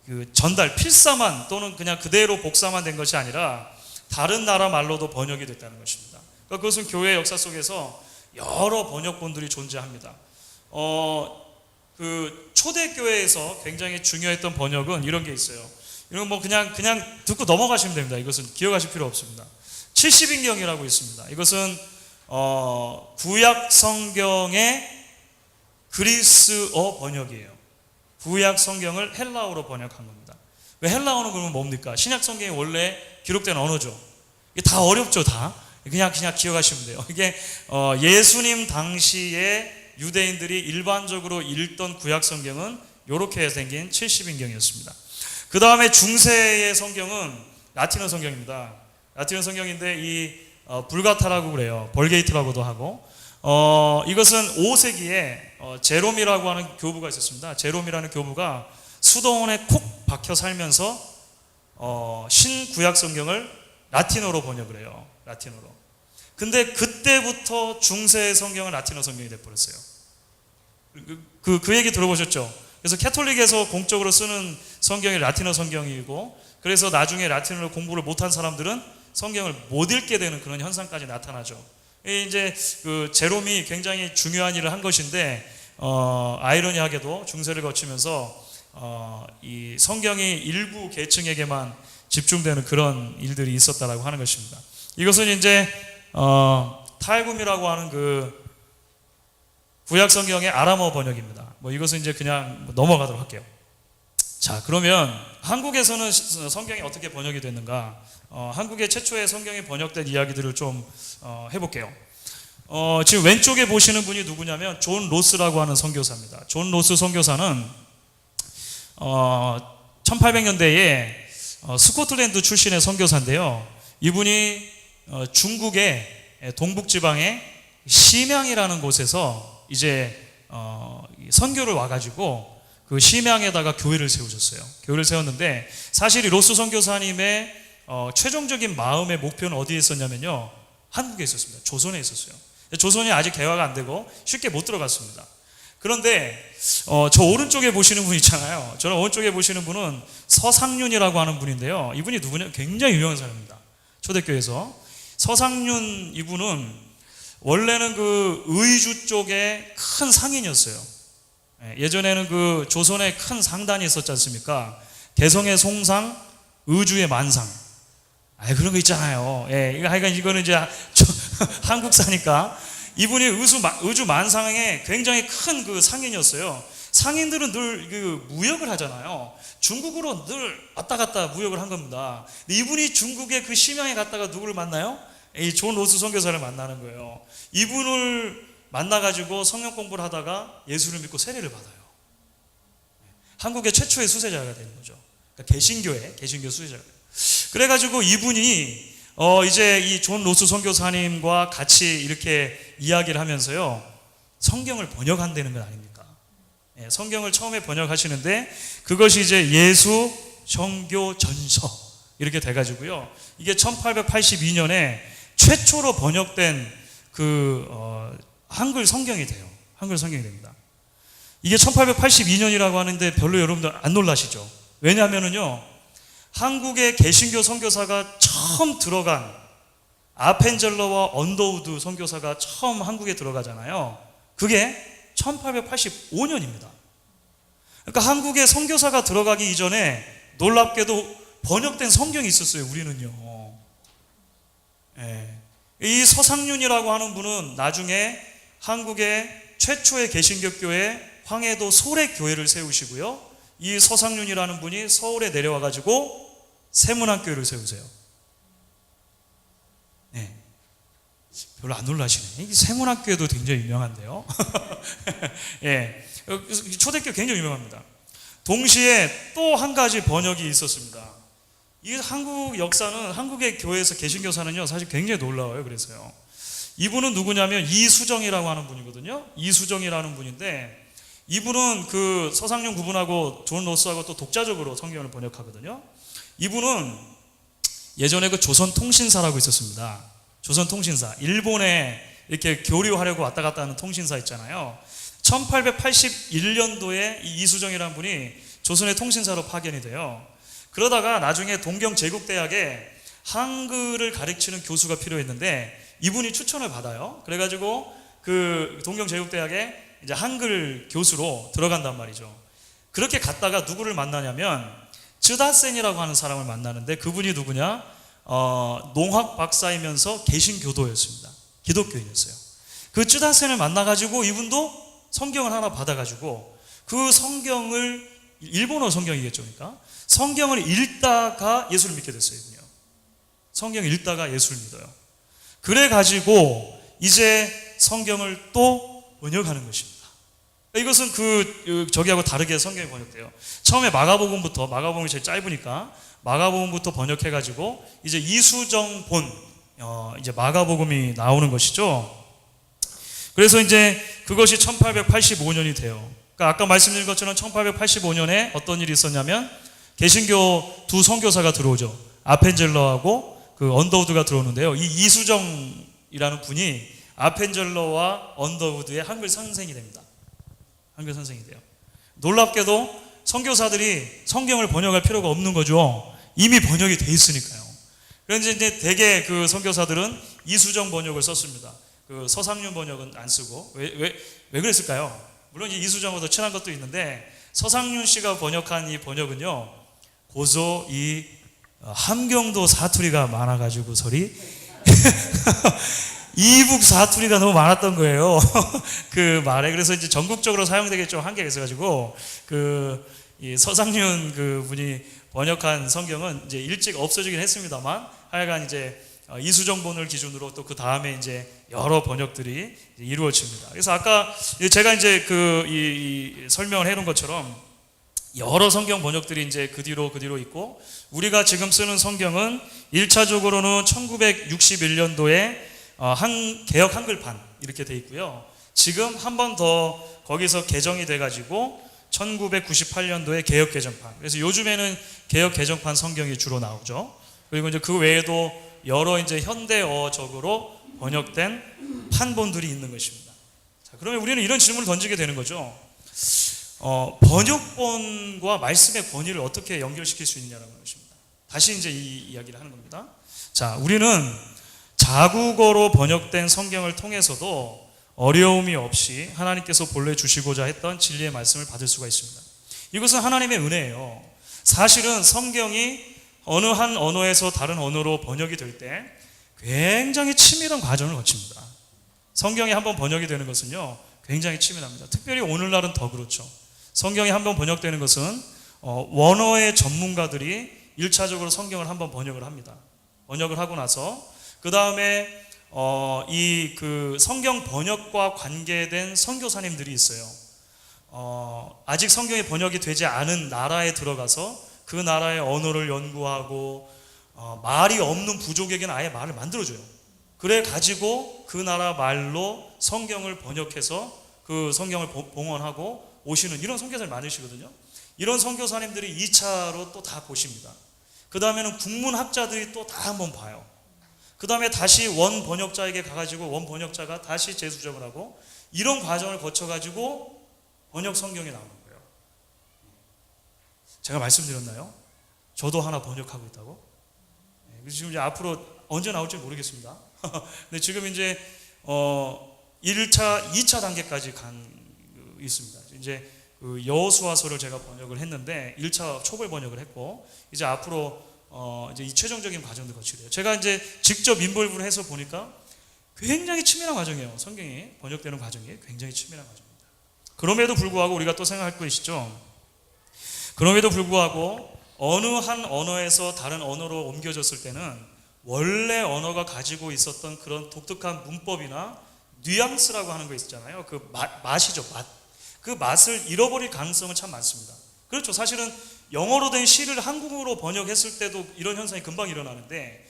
그 전달 필사만 또는 그냥 그대로 복사만 된 것이 아니라 다른 나라 말로도 번역이 됐다는 것입니다. 그러니까 그것은 교회 역사 속에서 여러 번역본들이 존재합니다. 그 초대교회에서 굉장히 중요했던 번역은 이런 게 있어요. 이런 뭐 그냥 듣고 넘어가시면 됩니다. 이것은 기억하실 필요 없습니다. 70인경이라고 있습니다. 이것은 구약 성경의 그리스어 번역이에요. 구약 성경을 헬라어로 번역한 겁니다. 왜 헬라어는 그러면 뭡니까? 신약 성경이 원래 기록된 언어죠. 이게 다 어렵죠, 다. 그냥 기억하시면 돼요. 이게 예수님 당시에 유대인들이 일반적으로 읽던 구약 성경은 이렇게 생긴 70인경이었습니다. 그 다음에 중세의 성경은 라틴어 성경입니다. 라틴어 성경인데 이 불가타라고 그래요. 벌게이트라고도 하고 이것은 5세기에 제롬이라고 하는 교부가 있었습니다. 제롬이라는 교부가 수도원에 콕 박혀 살면서 신구약 성경을 라틴어로 번역을 해요. 라틴어로. 근데 그때부터 중세의 성경은 라틴어 성경이 돼버렸어요. 그 얘기 들어보셨죠? 그래서 캐톨릭에서 공적으로 쓰는 성경이 라틴어 성경이고, 그래서 나중에 라틴어로 공부를 못한 사람들은 성경을 못 읽게 되는 그런 현상까지 나타나죠. 이제 그 제롬이 굉장히 중요한 일을 한 것인데, 아이러니하게도 중세를 거치면서 이 성경이 일부 계층에게만 집중되는 그런 일들이 있었다라고 하는 것입니다. 이것은 이제 탈굼이라고 하는 그 구약 성경의 아람어 번역입니다. 뭐 이것은 이제 그냥 넘어가도록 할게요. 자, 그러면 한국에서는 성경이 어떻게 번역이 됐는가? 한국의 최초의 성경이 번역된 이야기들을 좀 해볼게요. 지금 왼쪽에 보시는 분이 누구냐면 존 로스라고 하는 선교사입니다. 존 로스 선교사는 1800년대에 스코틀랜드 출신의 선교사인데요. 이분이 중국의 동북지방의 심양이라는 곳에서 이제 선교를 와가지고 그 심양에다가 교회를 세우셨어요. 교회를 세웠는데 사실 이 로스 선교사님의 최종적인 마음의 목표는 어디에 있었냐면요, 한국에 있었습니다. 조선에 있었어요. 조선이 아직 개화가 안 되고 쉽게 못 들어갔습니다. 그런데 저 오른쪽에 보시는 분 있잖아요. 저는 오른쪽에 보시는 분은 서상륜이라고 하는 분인데요. 이분이 누구냐? 굉장히 유명한 사람입니다. 초대교회에서. 서상륜 이분은 원래는 그 의주 쪽에 큰 상인이었어요. 예전에는 그 조선에 큰 상단이 있었지 않습니까? 개성의 송상, 의주의 만상. 그런 거 있잖아요. 하여간 이거는 이제 한국사니까. 이분이 의주 만상에 굉장히 큰 그 상인이었어요. 상인들은 늘 그 무역을 하잖아요. 중국으로 늘 왔다 갔다 무역을 한 겁니다. 근데 이분이 중국의 그 심양에 갔다가 누구를 만나요? 이 존 로스 선교사를 만나는 거예요. 이분을 만나가지고 성경 공부를 하다가 예수를 믿고 세례를 받아요. 한국의 최초의 수세자가 되는 거죠. 그러니까 개신교 수세자가 돼요. 그래가지고 이분이 이제 이 존 로스 선교사님과 같이 이렇게 이야기를 하면서요, 성경을 번역한다는 건 아닙니까? 성경을 처음에 번역하시는데 그것이 이제 예수 정교 전서 이렇게 돼가지고요. 이게 1882년에 최초로 번역된 한글 성경이 돼요. 한글 성경이 됩니다. 이게 1882년이라고 하는데 별로 여러분들 안 놀라시죠? 왜냐하면은요, 한국의 개신교 선교사가 처음 들어간 아펜젤러와 언더우드 선교사가 처음 한국에 들어가잖아요. 그게 1885년입니다. 그러니까 한국에 선교사가 들어가기 이전에 놀랍게도 번역된 성경이 있었어요. 우리는요. 이 서상륜이라고 하는 분은 나중에 한국의 최초의 개신교교회 황해도 소래교회를 세우시고요. 이 서상륜이라는 분이 서울에 내려와가지고 세문안교회를 세우세요. 별로 안 놀라시네. 이 세문안교회도 굉장히 유명한데요. 초대교회 굉장히 유명합니다. 동시에 또 한 가지 번역이 있었습니다. 이 한국 역사는, 한국의 교회에서 개신교사는요, 사실 굉장히 놀라워요. 그래서요. 이분은 누구냐면 이수정이라고 하는 분이거든요. 이수정이라는 분인데, 이분은 그 서상륜 구분하고 존 로스하고 또 독자적으로 성경을 번역하거든요. 이분은 예전에 그 조선통신사라고 있었습니다. 조선통신사. 일본에 이렇게 교류하려고 왔다 갔다 하는 통신사 있잖아요. 1881년도에 이 이수정이라는 분이 조선의 통신사로 파견이 돼요. 그러다가 나중에 동경제국대학에 한글을 가르치는 교수가 필요했는데 이분이 추천을 받아요. 그래가지고 그 동경제국대학에 이제 한글 교수로 들어간단 말이죠. 그렇게 갔다가 누구를 만나냐면 쯔다센이라고 하는 사람을 만나는데 그분이 누구냐? 농학 박사이면서 개신교도였습니다. 기독교인이었어요. 그 쯔다센을 만나가지고 이분도 성경을 하나 받아가지고 그 성경을, 일본어 성경이겠죠. 그러니까 성경을 읽다가 예수를 믿게 됐어요. 이분요. 성경을 읽다가 예수를 믿어요. 그래가지고 이제 성경을 또 번역하는 것입니다. 이것은 저기하고 다르게 성경이 번역돼요. 처음에 마가복음이 제일 짧으니까 마가복음부터 번역해가지고 이제 이수정 이제 마가복음이 나오는 것이죠. 그래서 이제 그것이 1885년이 돼요. 그러니까 아까 말씀드린 것처럼 1885년에 어떤 일이 있었냐면 개신교 두 선교사가 들어오죠. 아펜젤러하고 그 언더우드가 들어오는데요. 이 이수정이라는 분이 아펜젤러와 언더우드의 한글 선생이 됩니다. 한글 선생이 돼요. 놀랍게도 선교사들이 성경을 번역할 필요가 없는 거죠. 이미 번역이 돼 있으니까요. 그런데 이제 대개 그 선교사들은 이수정 번역을 썼습니다. 그 서상륜 번역은 안 쓰고. 왜 그랬을까요? 물론 이수정하고 더 친한 것도 있는데 서상륜 씨가 번역한 이 번역은요, 고소 이 함경도 사투리가 많아가지고 이북 사투리가 너무 많았던 거예요. 그 말에. 그래서 이제 전국적으로 사용되기 좀 한계가 있어가지고 이 서상륜 그 분이 번역한 성경은 이제 일찍 없어지긴 했습니다만 하여간 이제 이수정본을 기준으로 또 그 다음에 이제 여러 번역들이 이루어집니다. 그래서 아까 제가 이제 이 설명을 해놓은 것처럼 여러 성경 번역들이 이제 그 뒤로 있고, 우리가 지금 쓰는 성경은 1차적으로는 1961년도에 개역 한글판 이렇게 돼 있고요. 지금 한 번 더 거기서 개정이 돼가지고 1998년도에 개역 개정판. 그래서 요즘에는 개역 개정판 성경이 주로 나오죠. 그리고 이제 그 외에도 여러 이제 현대어적으로 번역된 판본들이 있는 것입니다. 자, 그러면 우리는 이런 질문을 던지게 되는 거죠. 번역본과 말씀의 권위를 어떻게 연결시킬 수 있느냐라는 것입니다. 다시 이제 이 이야기를 하는 겁니다. 자, 우리는 자국어로 번역된 성경을 통해서도 어려움이 없이 하나님께서 본래 주시고자 했던 진리의 말씀을 받을 수가 있습니다. 이것은 하나님의 은혜예요. 사실은 성경이 어느 한 언어에서 다른 언어로 번역이 될 때 굉장히 치밀한 과정을 거칩니다. 성경이 한번 번역이 되는 것은요, 굉장히 치밀합니다. 특별히 오늘날은 더 그렇죠. 성경이 한번 번역되는 것은 원어의 전문가들이 1차적으로 성경을 한번 번역을 합니다. 번역을 하고 나서 그 다음에 이 성경 번역과 관계된 선교사님들이 있어요. 아직 성경이 번역이 되지 않은 나라에 들어가서 그 나라의 언어를 연구하고 말이 없는 부족에게는 아예 말을 만들어줘요. 그래 가지고 그 나라 말로 성경을 번역해서 그 성경을 봉헌하고 오시는 이런 선교사님 많으시거든요. 이런 선교사님들이 2차로 또 다 보십니다. 그 다음에는 국문학자들이 또 다 한번 봐요. 그 다음에 다시 원 번역자에게 가가지고 원 번역자가 다시 재수정을 하고 이런 과정을 거쳐가지고 번역 성경이 나오는 거예요. 제가 말씀드렸나요? 저도 하나 번역하고 있다고. 지금 이제 앞으로 언제 나올지 모르겠습니다. 근데 지금 이제 1차, 2차 단계까지 있습니다. 이제 그 여호수아서를 제가 번역을 했는데 1차 초벌 번역을 했고 이제 앞으로 이제 이 최종적인 과정도 거치래요. 제가 이제 직접 인볼브를 해서 보니까 굉장히 치밀한 과정이에요. 성경이 번역되는 과정이 굉장히 치밀한 과정입니다. 그럼에도 불구하고 우리가 또 생각할 것이죠. 그럼에도 불구하고 어느 한 언어에서 다른 언어로 옮겨졌을 때는 원래 언어가 가지고 있었던 그런 독특한 문법이나 뉘앙스라고 하는 거 있잖아요. 그 맛이죠, 맛. 그 맛을 잃어버릴 가능성은 참 많습니다. 그렇죠. 사실은 영어로 된 시를 한국어로 번역했을 때도 이런 현상이 금방 일어나는데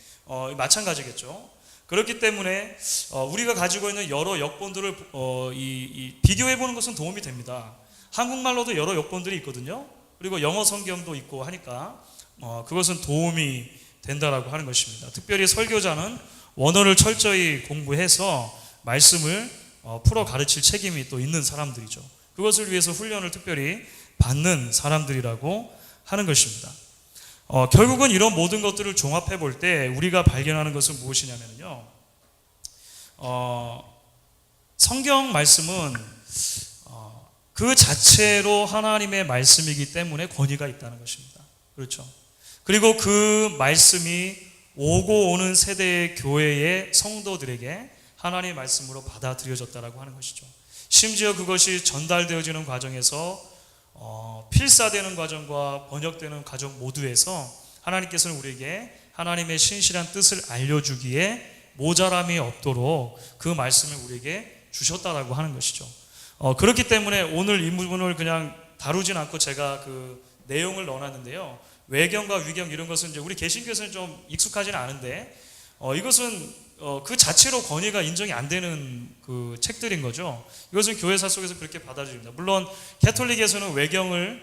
마찬가지겠죠. 그렇기 때문에 우리가 가지고 있는 여러 역본들을 비교해보는 것은 도움이 됩니다. 한국말로도 여러 역본들이 있거든요. 그리고 영어 성경도 있고 하니까 그것은 도움이 된다라고 하는 것입니다. 특별히 설교자는 원어를 철저히 공부해서 말씀을 풀어 가르칠 책임이 또 있는 사람들이죠. 그것을 위해서 훈련을 특별히 받는 사람들이라고 하는 것입니다. 결국은 이런 모든 것들을 종합해 볼 때 우리가 발견하는 것은 무엇이냐면요. 성경 말씀은 그 자체로 하나님의 말씀이기 때문에 권위가 있다는 것입니다. 그렇죠. 그리고 그 말씀이 오고 오는 세대의 교회의 성도들에게 하나님의 말씀으로 받아들여졌다라고 하는 것이죠. 심지어 그것이 전달되어지는 과정에서 필사되는 과정과 번역되는 과정 모두에서 하나님께서는 우리에게 하나님의 신실한 뜻을 알려주기에 모자람이 없도록 그 말씀을 우리에게 주셨다라고 하는 것이죠. 그렇기 때문에 오늘 이 부분을 그냥 다루진 않고 제가 그 내용을 넣어놨는데요. 외경과 위경 이런 것은 이제 우리 개신교에서는 좀 익숙하지는 않은데 이것은 그 자체로 권위가 인정이 안 되는 그 책들인 거죠. 이것은 교회사 속에서 그렇게 받아들입니다. 물론 캐톨릭에서는 외경을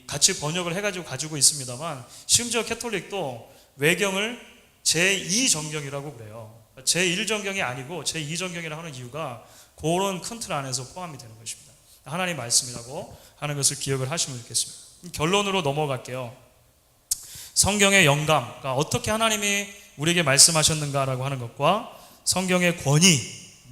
같이 번역을 해가지고 가지고 있습니다만 심지어 캐톨릭도 외경을 제2정경이라고 그래요. 제1정경이 아니고 제2정경이라고 하는 이유가 그런 큰 틀 안에서 포함이 되는 것입니다. 하나님 말씀이라고 하는 것을 기억을 하시면 좋겠습니다. 결론으로 넘어갈게요. 성경의 영감, 그러니까 어떻게 하나님이 우리에게 말씀하셨는가라고 하는 것과 성경의 권위,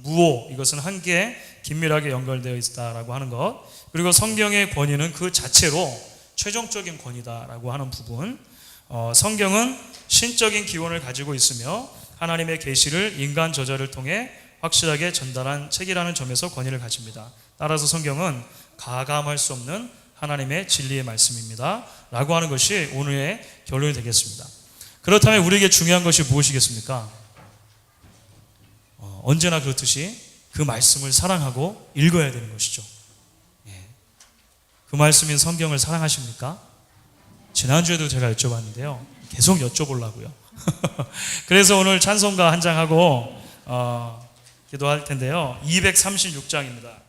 무오, 이것은 함께 긴밀하게 연결되어 있다라고 하는 것, 그리고 성경의 권위는 그 자체로 최종적인 권위다라고 하는 부분, 성경은 신적인 기원을 가지고 있으며 하나님의 계시를 인간 저자를 통해 확실하게 전달한 책이라는 점에서 권위를 가집니다. 따라서 성경은 가감할 수 없는 하나님의 진리의 말씀입니다 라고 하는 것이 오늘의 결론이 되겠습니다. 그렇다면 우리에게 중요한 것이 무엇이겠습니까? 언제나 그렇듯이 그 말씀을 사랑하고 읽어야 되는 것이죠. 그 말씀인 성경을 사랑하십니까? 지난주에도 제가 여쭤봤는데요. 계속 여쭤보려고요. 그래서 오늘 찬송가 한 장 하고 기도할 텐데요. 236장입니다.